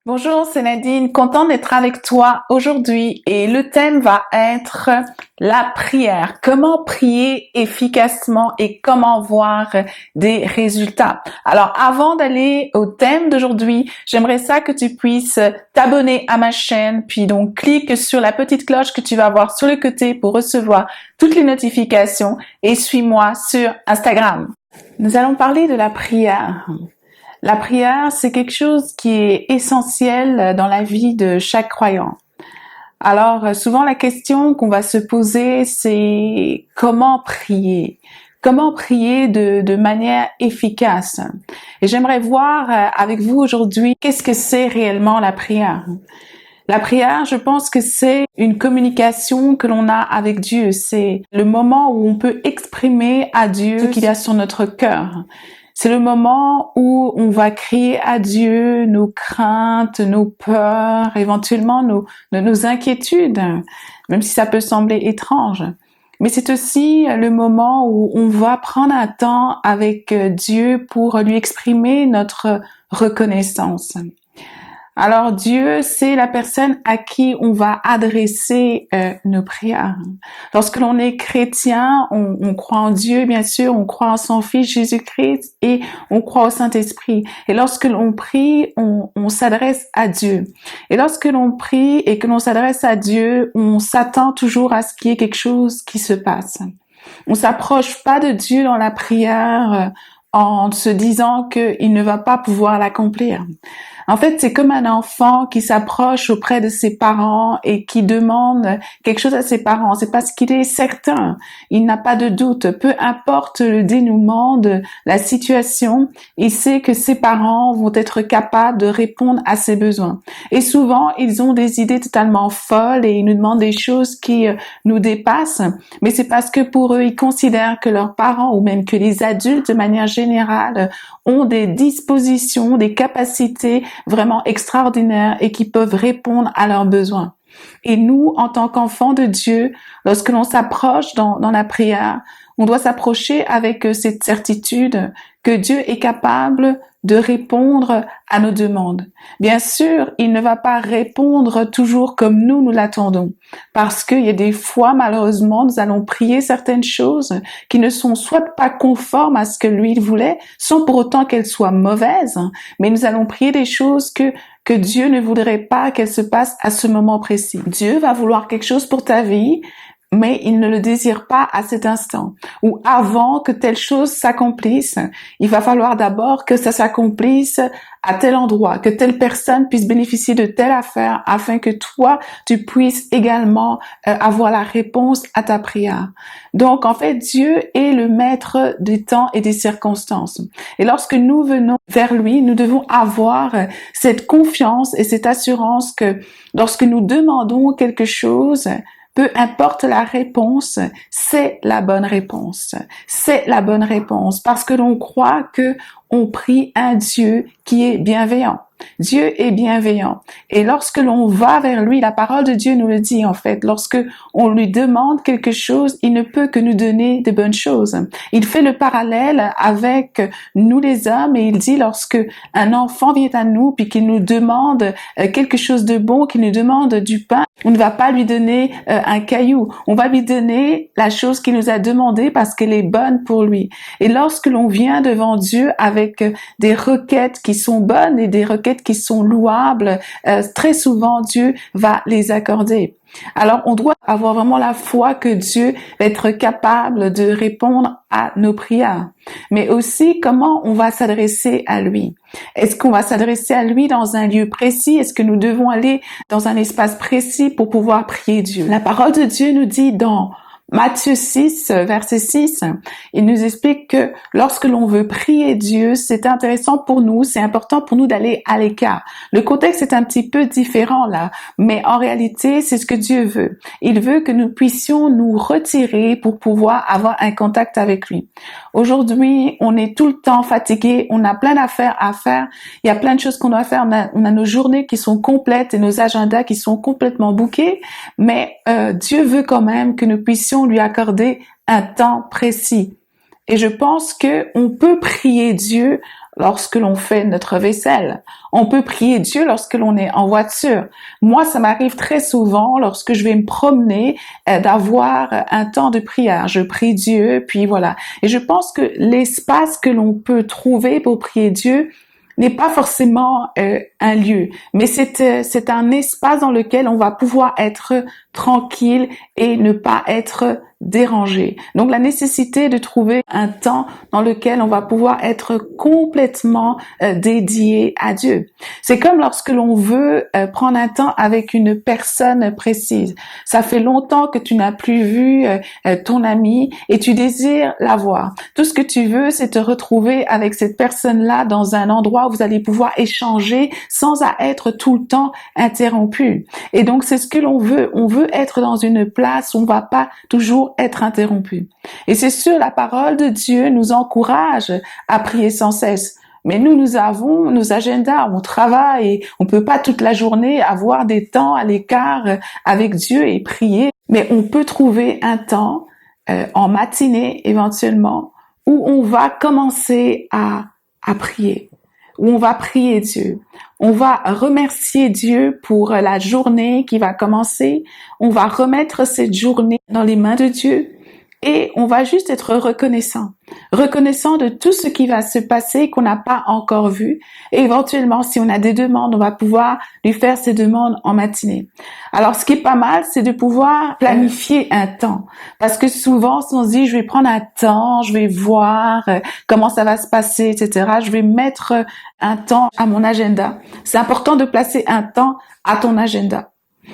Bonjour, c'est Nadine, contente d'être avec toi aujourd'hui et le thème va être la prière. Comment prier efficacement et comment voir des résultats. Alors avant d'aller au thème d'aujourd'hui, j'aimerais ça que tu puisses t'abonner à ma chaîne, puis donc clique sur la petite cloche que tu vas voir sur le côté pour recevoir toutes les notifications et suis-moi sur Instagram. Nous allons parler de la prière. La prière, c'est quelque chose qui est essentiel dans la vie de chaque croyant. Alors, souvent la question qu'on va se poser, c'est comment prier? Comment prier de manière efficace? Et j'aimerais voir avec vous aujourd'hui qu'est-ce que c'est réellement la prière. La prière, je pense que c'est une communication que l'on a avec Dieu. C'est le moment où on peut exprimer à Dieu ce qu'il y a sur notre cœur. C'est le moment où on va crier à Dieu nos craintes, nos peurs, éventuellement nos inquiétudes, même si ça peut sembler étrange. Mais c'est aussi le moment où on va prendre un temps avec Dieu pour lui exprimer notre reconnaissance. Alors Dieu, c'est la personne à qui on va adresser nos prières. Lorsque l'on est chrétien, on croit en Dieu, bien sûr, on croit en son Fils Jésus-Christ et on croit au Saint-Esprit. Et lorsque l'on prie, on s'adresse à Dieu. Et lorsque l'on prie et que l'on s'adresse à Dieu, on s'attend toujours à ce qu'il y ait quelque chose qui se passe. On s'approche pas de Dieu dans la prière en se disant qu'il ne va pas pouvoir l'accomplir. En fait, c'est comme un enfant qui s'approche auprès de ses parents et qui demande quelque chose à ses parents. C'est parce qu'il est certain, il n'a pas de doute. Peu importe le dénouement de la situation, il sait que ses parents vont être capables de répondre à ses besoins. Et souvent, ils ont des idées totalement folles et ils nous demandent des choses qui nous dépassent. Mais c'est parce que pour eux, ils considèrent que leurs parents ou même que les adultes de manière générale ont des dispositions, des capacités vraiment extraordinaires et qui peuvent répondre à leurs besoins. Et nous, en tant qu'enfants de Dieu, lorsque l'on s'approche dans la prière, on doit s'approcher avec cette certitude que Dieu est capable de répondre à nos demandes. Bien sûr, il ne va pas répondre toujours comme nous l'attendons, parce qu'il y a des fois, malheureusement, nous allons prier certaines choses qui ne sont soit pas conformes à ce que lui voulait, sans pour autant qu'elles soient mauvaises, mais nous allons prier des choses que Dieu ne voudrait pas qu'elles se passent à ce moment précis. Dieu va vouloir quelque chose pour ta vie, mais il ne le désire pas à cet instant. Ou avant que telle chose s'accomplisse, il va falloir d'abord que ça s'accomplisse à tel endroit, que telle personne puisse bénéficier de telle affaire afin que toi, tu puisses également avoir la réponse à ta prière. Donc, en fait, Dieu est le maître des temps et des circonstances. Et lorsque nous venons vers lui, nous devons avoir cette confiance et cette assurance que lorsque nous demandons quelque chose, peu importe la réponse, c'est la bonne réponse. C'est la bonne réponse parce que l'on croit que on prie un Dieu qui est bienveillant. Dieu est bienveillant. Et lorsque l'on va vers lui, la parole de Dieu nous le dit en fait, lorsque on lui demande quelque chose, il ne peut que nous donner de bonnes choses. Il fait le parallèle avec nous les hommes et il dit lorsque un enfant vient à nous puis qu'il nous demande quelque chose de bon, qu'il nous demande du pain, on ne va pas lui donner un caillou. On va lui donner la chose qu'il nous a demandé parce qu'elle est bonne pour lui. Et lorsque l'on vient devant Dieu avec des requêtes qui sont bonnes et des requêtes qui sont louables, très souvent Dieu va les accorder. Alors, on doit avoir vraiment la foi que Dieu va être capable de répondre à nos prières. Mais aussi, comment on va s'adresser à lui? Est-ce qu'on va s'adresser à lui dans un lieu précis? Est-ce que nous devons aller dans un espace précis pour pouvoir prier Dieu? La parole de Dieu nous dit dans Matthieu 6, verset 6, il nous explique que lorsque l'on veut prier Dieu, c'est intéressant pour nous, c'est important pour nous d'aller à l'écart. Le contexte est un petit peu différent là, mais en réalité, c'est ce que Dieu veut. Il veut que nous puissions nous retirer pour pouvoir avoir un contact avec lui. Aujourd'hui, on est tout le temps fatigué, on a plein d'affaires à faire, il y a plein de choses qu'on doit faire, on a nos journées qui sont complètes et nos agendas qui sont complètement bouqués, mais Dieu veut quand même que nous puissions lui accorder un temps précis. Et je pense que on peut prier Dieu lorsque l'on fait notre vaisselle. On peut prier Dieu lorsque l'on est en voiture. Moi, ça m'arrive très souvent lorsque je vais me promener d'avoir un temps de prière. Je prie Dieu, puis voilà. Et je pense que l'espace que l'on peut trouver pour prier Dieu n'est pas forcément un lieu, mais c'est un espace dans lequel on va pouvoir être tranquille et ne pas être dérangé. Donc la nécessité de trouver un temps dans lequel on va pouvoir être complètement dédié à Dieu. C'est comme lorsque l'on veut prendre un temps avec une personne précise. Ça fait longtemps que tu n'as plus vu ton ami et tu désires la voir. Tout ce que tu veux, c'est te retrouver avec cette personne-là dans un endroit où vous allez pouvoir échanger sans être tout le temps interrompu. Et donc c'est ce que l'on veut. On veut être dans une place où on va pas toujours être interrompu. Et c'est sûr, la parole de Dieu nous encourage à prier sans cesse. Mais nous avons nos agendas, on travaille et on peut pas toute la journée avoir des temps à l'écart avec Dieu et prier. Mais on peut trouver un temps en matinée éventuellement où on va commencer à prier, où on va prier Dieu. On va remercier Dieu pour la journée qui va commencer. On va remettre cette journée dans les mains de Dieu et on va juste être reconnaissant. Reconnaissant de tout ce qui va se passer qu'on n'a pas encore vu. Et éventuellement, si on a des demandes, on va pouvoir lui faire ces demandes en matinée. Alors, ce qui est pas mal, c'est de pouvoir planifier un temps. Parce que souvent, si on se dit, je vais prendre un temps, je vais voir comment ça va se passer, etc., je vais mettre un temps à mon agenda. C'est important de placer un temps à ton agenda.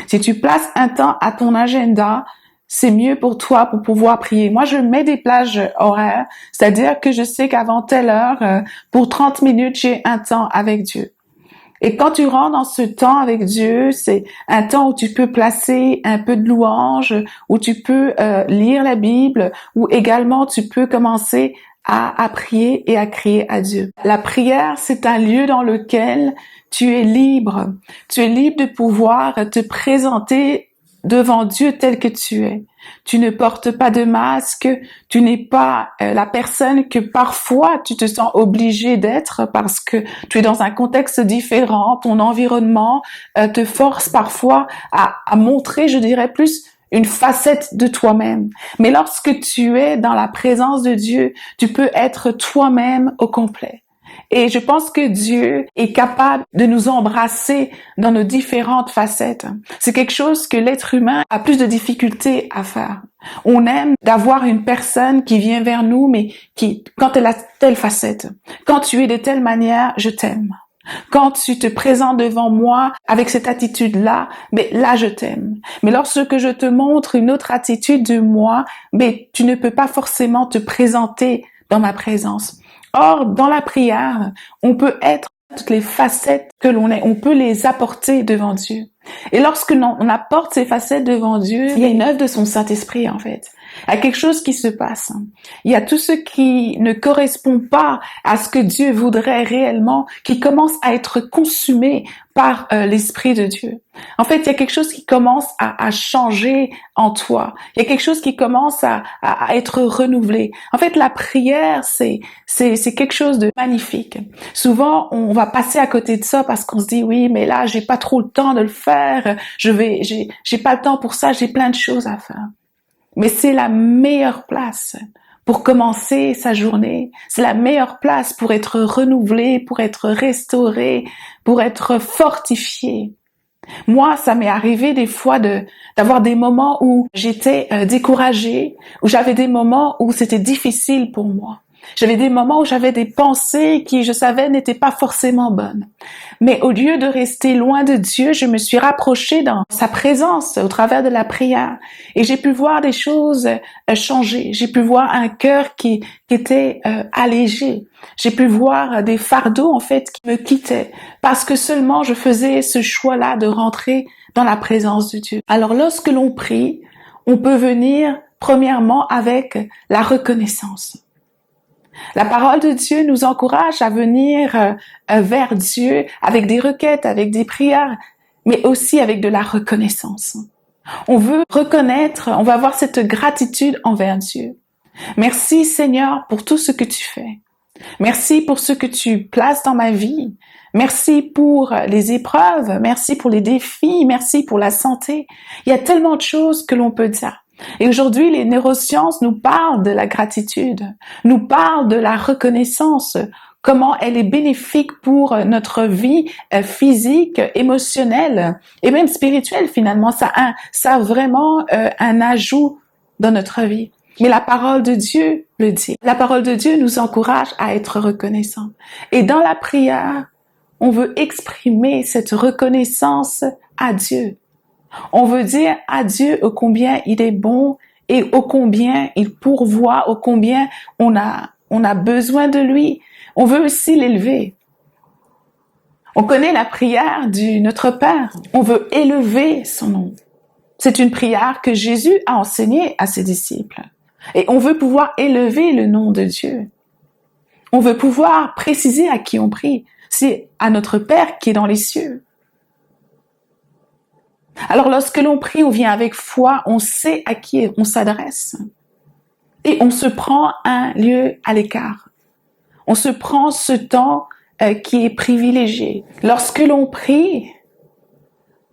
Si tu places un temps à ton agenda, c'est mieux pour toi pour pouvoir prier. Moi, je mets des plages horaires, c'est-à-dire que je sais qu'avant telle heure, pour 30 minutes, j'ai un temps avec Dieu. Et quand tu rentres dans ce temps avec Dieu, c'est un temps où tu peux placer un peu de louange, où tu peux lire la Bible, où également tu peux commencer à prier et à crier à Dieu. La prière, c'est un lieu dans lequel tu es libre. Tu es libre de pouvoir te présenter devant Dieu tel que tu es. Tu ne portes pas de masque, tu n'es pas la personne que parfois tu te sens obligé d'être parce que tu es dans un contexte différent, ton environnement te force parfois à montrer, je dirais plus, une facette de toi-même. Mais lorsque tu es dans la présence de Dieu, tu peux être toi-même au complet. Et je pense que Dieu est capable de nous embrasser dans nos différentes facettes. C'est quelque chose que l'être humain a plus de difficultés à faire. On aime d'avoir une personne qui vient vers nous, mais quand elle a telle facette, quand tu es de telle manière, je t'aime. Quand tu te présentes devant moi avec cette attitude-là, mais là je t'aime. Mais lorsque je te montre une autre attitude de moi, mais tu ne peux pas forcément te présenter dans ma présence. Or, dans la prière, on peut être toutes les facettes que l'on est, on peut les apporter devant Dieu. Et lorsque on apporte ces facettes devant Dieu, il y a une œuvre de son Saint-Esprit en fait. Il y a quelque chose qui se passe. Il y a tout ce qui ne correspond pas à ce que Dieu voudrait réellement, qui commence à être consumé par l'Esprit de Dieu. En fait, il y a quelque chose qui commence à changer en toi. Il y a quelque chose qui commence à être renouvelé. En fait, la prière, c'est quelque chose de magnifique. Souvent, on va passer à côté de ça parce qu'on se dit, oui, mais là, j'ai pas trop le temps de le faire. J'ai pas le temps pour ça. J'ai plein de choses à faire. Mais c'est la meilleure place pour commencer sa journée. C'est la meilleure place pour être renouvelé, pour être restauré, pour être fortifié. Moi, ça m'est arrivé des fois d'avoir des moments où j'étais découragée, où j'avais des moments où c'était difficile pour moi. J'avais des moments où j'avais des pensées qui, je savais, n'étaient pas forcément bonnes. Mais au lieu de rester loin de Dieu, je me suis rapprochée dans sa présence au travers de la prière. Et j'ai pu voir des choses changer. J'ai pu voir un cœur qui était allégé. J'ai pu voir des fardeaux, en fait, qui me quittaient. Parce que seulement je faisais ce choix-là de rentrer dans la présence de Dieu. Alors, lorsque l'on prie, on peut venir, premièrement, avec la reconnaissance. La parole de Dieu nous encourage à venir vers Dieu avec des requêtes, avec des prières, mais aussi avec de la reconnaissance. On veut reconnaître, on va avoir cette gratitude envers Dieu. Merci Seigneur pour tout ce que tu fais. Merci pour ce que tu places dans ma vie. Merci pour les épreuves. Merci pour les défis. Merci pour la santé. Il y a tellement de choses que l'on peut dire. Et aujourd'hui, les neurosciences nous parlent de la gratitude, nous parlent de la reconnaissance, comment elle est bénéfique pour notre vie physique, émotionnelle et même spirituelle finalement. Ça a vraiment un ajout dans notre vie. Mais la parole de Dieu le dit. La parole de Dieu nous encourage à être reconnaissants. Et dans la prière, on veut exprimer cette reconnaissance à Dieu. On veut dire à Dieu ô combien il est bon et ô combien il pourvoit, ô combien on a besoin de lui. On veut aussi l'élever. On connaît la prière du Notre Père. On veut élever son nom. C'est une prière que Jésus a enseignée à ses disciples. Et on veut pouvoir élever le nom de Dieu. On veut pouvoir préciser à qui on prie. C'est à notre Père qui est dans les cieux. Alors lorsque l'on prie, on vient avec foi, on sait à qui on s'adresse. Et on se prend un lieu à l'écart. On se prend ce temps qui est privilégié. Lorsque l'on prie,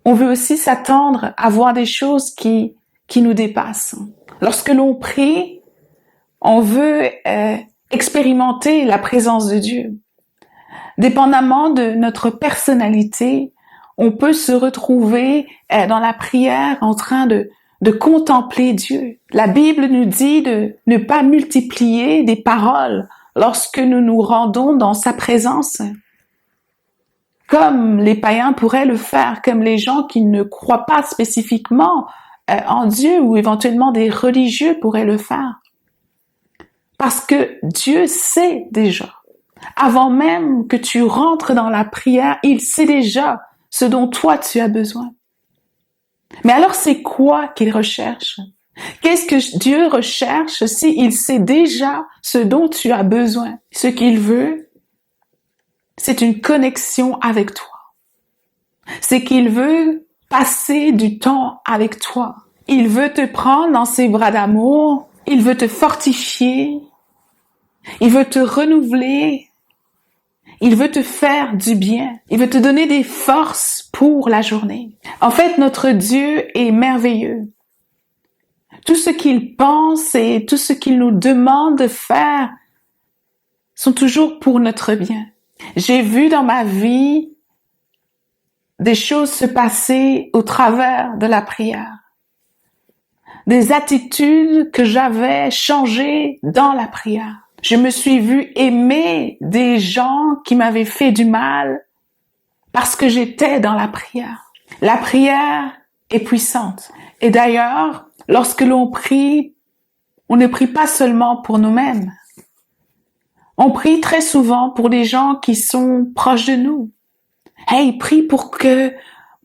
on veut aussi s'attendre à voir des choses qui nous dépassent. Lorsque l'on prie, on veut expérimenter la présence de Dieu. Dépendamment de notre personnalité, on peut se retrouver dans la prière en train de contempler Dieu. La Bible nous dit de ne pas multiplier des paroles lorsque nous nous rendons dans sa présence, comme les païens pourraient le faire, comme les gens qui ne croient pas spécifiquement en Dieu ou éventuellement des religieux pourraient le faire. Parce que Dieu sait déjà. Avant même que tu rentres dans la prière, il sait déjà ce dont toi tu as besoin. Mais alors c'est quoi qu'il recherche? Qu'est-ce que Dieu recherche s'il sait déjà ce dont tu as besoin? Ce qu'il veut, c'est une connexion avec toi. C'est qu'il veut passer du temps avec toi. Il veut te prendre dans ses bras d'amour. Il veut te fortifier. Il veut te renouveler. Il veut te faire du bien. Il veut te donner des forces pour la journée. En fait, notre Dieu est merveilleux. Tout ce qu'il pense et tout ce qu'il nous demande de faire sont toujours pour notre bien. J'ai vu dans ma vie des choses se passer au travers de la prière. Des attitudes que j'avais changées dans la prière. Je me suis vue aimer des gens qui m'avaient fait du mal parce que j'étais dans la prière. La prière est puissante. Et d'ailleurs, lorsque l'on prie, on ne prie pas seulement pour nous-mêmes. On prie très souvent pour les gens qui sont proches de nous. Hey, prie pour que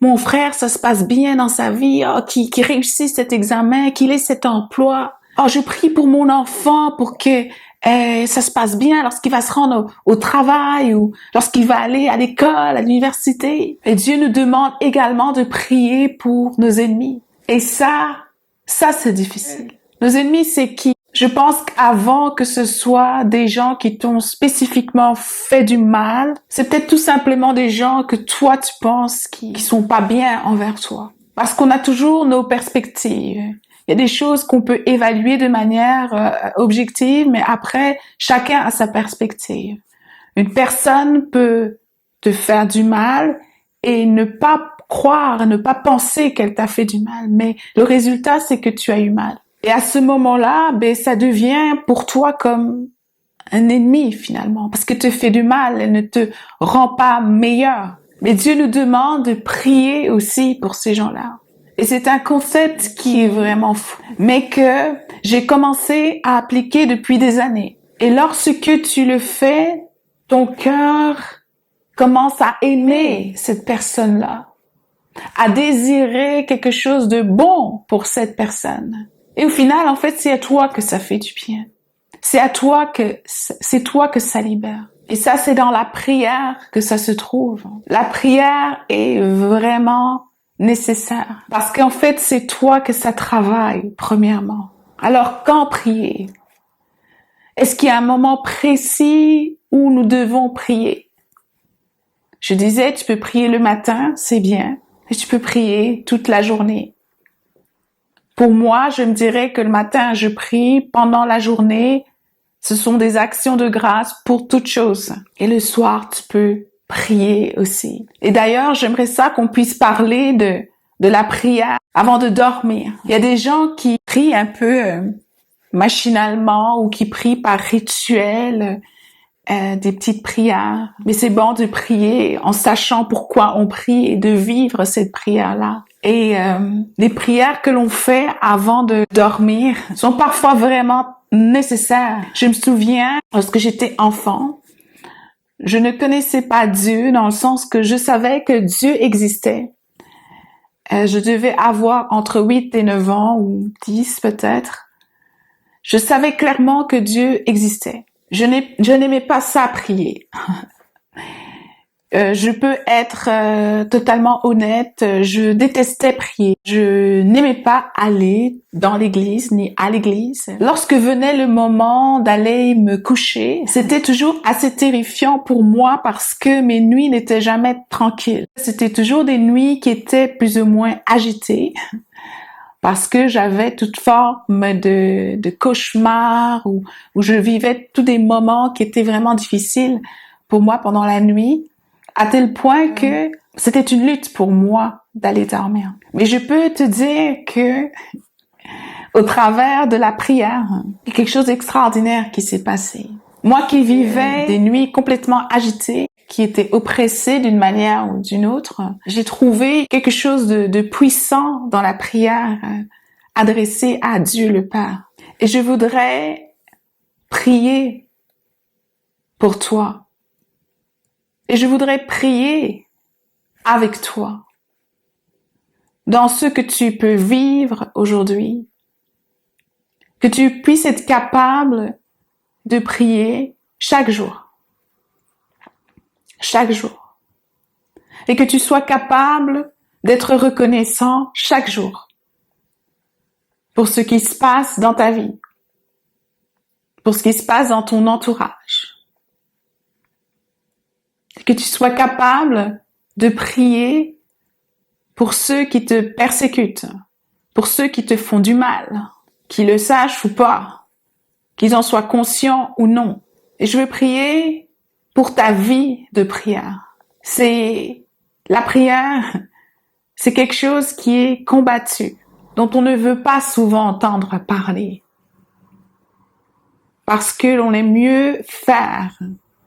mon frère, ça se passe bien dans sa vie, qu'il réussisse cet examen, qu'il ait cet emploi. Je prie pour mon enfant pour que ça se passe bien lorsqu'il va se rendre au travail ou lorsqu'il va aller à l'école, à l'université. Et Dieu nous demande également de prier pour nos ennemis. Et ça c'est difficile. Nos ennemis, c'est qui? Je pense qu'avant que ce soit des gens qui t'ont spécifiquement fait du mal, c'est peut-être tout simplement des gens que toi tu penses qui sont pas bien envers toi. Parce qu'on a toujours nos perspectives. Il y a des choses qu'on peut évaluer de manière objective, mais après, chacun a sa perspective. Une personne peut te faire du mal et ne pas croire, ne pas penser qu'elle t'a fait du mal, mais le résultat, c'est que tu as eu mal. Et à ce moment-là, ça devient pour toi comme un ennemi finalement, parce que te fait du mal, elle ne te rend pas meilleur. Mais Dieu nous demande de prier aussi pour ces gens-là. Et c'est un concept qui est vraiment fou, mais que j'ai commencé à appliquer depuis des années. Et lorsque tu le fais, ton cœur commence à aimer cette personne-là, à désirer quelque chose de bon pour cette personne. Et au final, en fait, c'est à toi que ça fait du bien. C'est toi que ça libère. Et ça, c'est dans la prière que ça se trouve. La prière est vraiment nécessaire. Parce qu'en fait, c'est toi que ça travaille, premièrement. Alors, quand prier? Est-ce qu'il y a un moment précis où nous devons prier? Je disais, tu peux prier le matin, c'est bien, et tu peux prier toute la journée. Pour moi, je me dirais que le matin, je prie, pendant la journée, ce sont des actions de grâce pour toutes choses. Et le soir, tu peux prier aussi. Et d'ailleurs, j'aimerais ça qu'on puisse parler de la prière avant de dormir. Il y a des gens qui prient un peu machinalement ou qui prient par rituel, des petites prières. Mais c'est bon de prier en sachant pourquoi on prie et de vivre cette prière-là. Et les prières que l'on fait avant de dormir sont parfois vraiment nécessaires. Je me souviens, lorsque j'étais enfant, je ne connaissais pas Dieu dans le sens que je savais que Dieu existait. Je devais avoir entre 8 et 9 ans ou 10 peut-être. Je savais clairement que Dieu existait. Je n'aimais pas ça prier. Je peux être totalement honnête, je détestais prier. Je n'aimais pas aller dans l'église ni à l'église. Lorsque venait le moment d'aller me coucher, c'était toujours assez terrifiant pour moi parce que mes nuits n'étaient jamais tranquilles. C'était toujours des nuits qui étaient plus ou moins agitées parce que j'avais toute forme de cauchemars où je vivais tous des moments qui étaient vraiment difficiles pour moi pendant la nuit. À tel point que c'était une lutte pour moi d'aller dormir. Mais je peux te dire que, au travers de la prière, il y a quelque chose d'extraordinaire qui s'est passé. Moi qui vivais des nuits complètement agitées, qui étaient oppressées d'une manière ou d'une autre, j'ai trouvé quelque chose de puissant dans la prière adressée à Dieu le Père. Et je voudrais prier pour toi. Et je voudrais prier avec toi dans ce que tu peux vivre aujourd'hui, que tu puisses être capable de prier chaque jour, et que tu sois capable d'être reconnaissant chaque jour pour ce qui se passe dans ta vie, pour ce qui se passe dans ton entourage. Que tu sois capable de prier pour ceux qui te persécutent, pour ceux qui te font du mal, qu'ils le sachent ou pas, qu'ils en soient conscients ou non. Et je veux prier pour ta vie de prière. La prière, c'est quelque chose qui est combattu, dont on ne veut pas souvent entendre parler. Parce que l'on aime mieux faire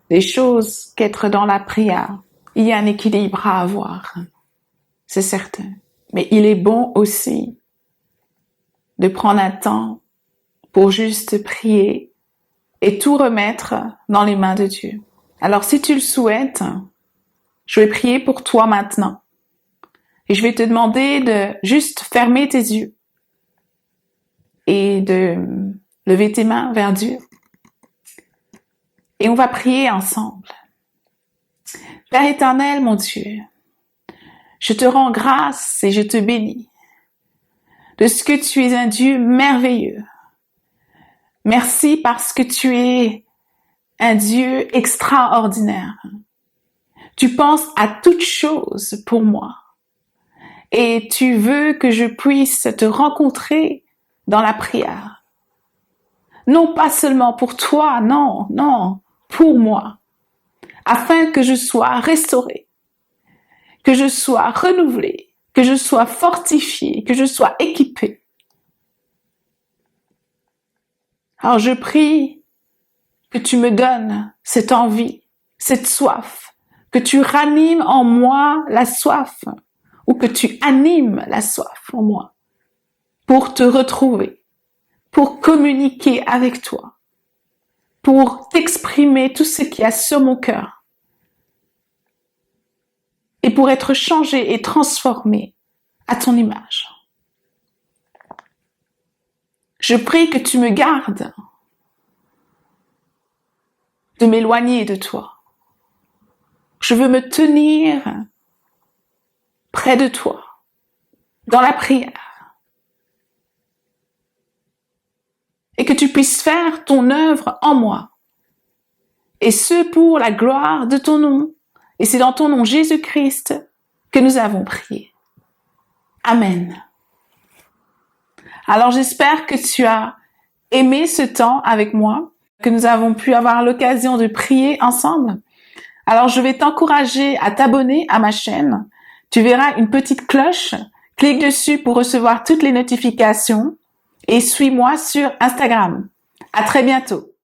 des choses qu'être dans la prière. Il y a un équilibre à avoir, c'est certain. Mais il est bon aussi de prendre un temps pour juste prier et tout remettre dans les mains de Dieu. Alors si tu le souhaites, je vais prier pour toi maintenant. Et je vais te demander de juste fermer tes yeux et de lever tes mains vers Dieu. Et on va prier ensemble. Père éternel, mon Dieu, je te rends grâce et je te bénis de ce que tu es un Dieu merveilleux. Merci parce que tu es un Dieu extraordinaire. Tu penses à toutes choses pour moi et tu veux que je puisse te rencontrer dans la prière. Non pas seulement pour toi, non, pour moi, afin que je sois restaurée, que je sois renouvelée, que je sois fortifiée, que je sois équipée. Alors je prie que tu me donnes cette envie, cette soif, que tu ranimes en moi la soif, ou que tu animes la soif en moi, pour te retrouver, pour communiquer avec toi, pour t'exprimer tout ce qu'il y a sur mon cœur, et pour être changé et transformé à ton image. Je prie que tu me gardes de m'éloigner de toi. Je veux me tenir près de toi, dans la prière, et que tu puisses faire ton œuvre en moi. Et ce pour la gloire de ton nom. Et c'est dans ton nom Jésus-Christ que nous avons prié. Amen. Alors j'espère que tu as aimé ce temps avec moi, que nous avons pu avoir l'occasion de prier ensemble. Alors je vais t'encourager à t'abonner à ma chaîne. Tu verras une petite cloche. Clique dessus pour recevoir toutes les notifications et suis-moi sur Instagram. À très bientôt.